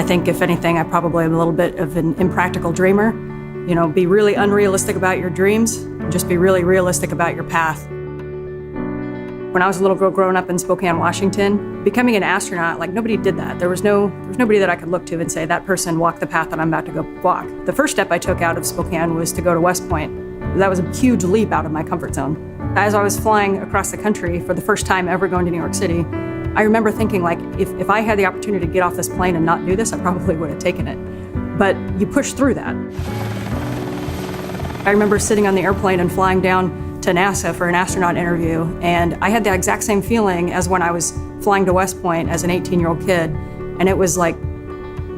think if anything, I probably am a little bit of an impractical dreamer. You know, be really unrealistic about your dreams, and just be really realistic about your path. When I was a little girl growing up in Spokane, Washington, becoming an astronaut, like nobody did that. There was nobody that I could look to and say, that person walked the path that I'm about to go walk. The first step I took out of Spokane was to go to West Point. That was a huge leap out of my comfort zone. As I was flying across the country for the first time ever going to New York City, I remember thinking, like, if I had the opportunity to get off this plane and not do this, I probably would have taken it. But you push through that. I remember sitting on the airplane and flying down to NASA for an astronaut interview, and I had the exact same feeling as when I was flying to West Point as an 18-year-old kid, and it was like,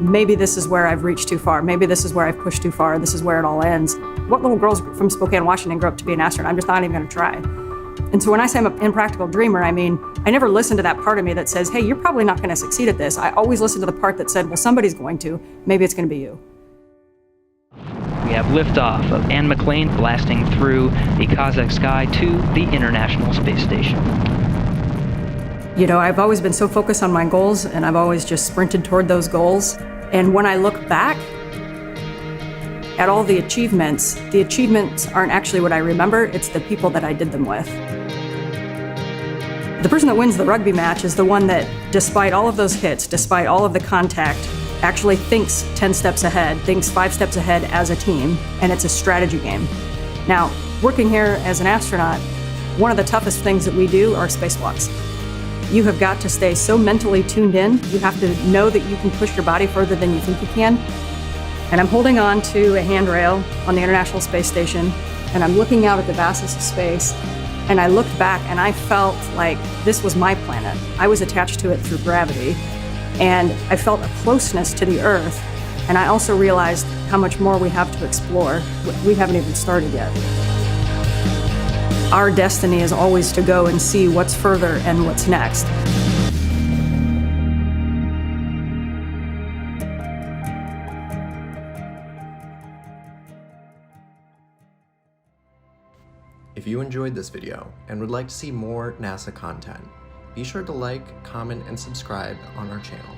maybe this is where I've reached too far, maybe this is where I've pushed too far, this is where it all ends. What little girls from Spokane, Washington grew up to be an astronaut? I'm just not even gonna try. And so when I say I'm an impractical dreamer, I mean, I never listened to that part of me that says, hey, you're probably not gonna succeed at this. I always listened to the part that said, well, somebody's going to, maybe it's gonna be you. We have liftoff of Anne McClain blasting through the Kazakh sky to the International Space Station. You know, I've always been so focused on my goals, and I've always just sprinted toward those goals. And when I look back at all the achievements aren't actually what I remember, it's the people that I did them with. The person that wins the rugby match is the one that, despite all of those hits, despite all of the contact, actually thinks 10 steps ahead, thinks 5 steps ahead as a team, and it's a strategy game. Now, working here as an astronaut, one of the toughest things that we do are spacewalks. You have got to stay so mentally tuned in, you have to know that you can push your body further than you think you can. And I'm holding on to a handrail on the International Space Station, and I'm looking out at the vastness of space, and I looked back and I felt like this was my planet. I was attached to it through gravity. And I felt a closeness to the Earth, and I also realized how much more we have to explore. We haven't even started yet. Our destiny is always to go and see what's further and what's next. If you enjoyed this video and would like to see more NASA content, be sure to like, comment, and subscribe on our channel.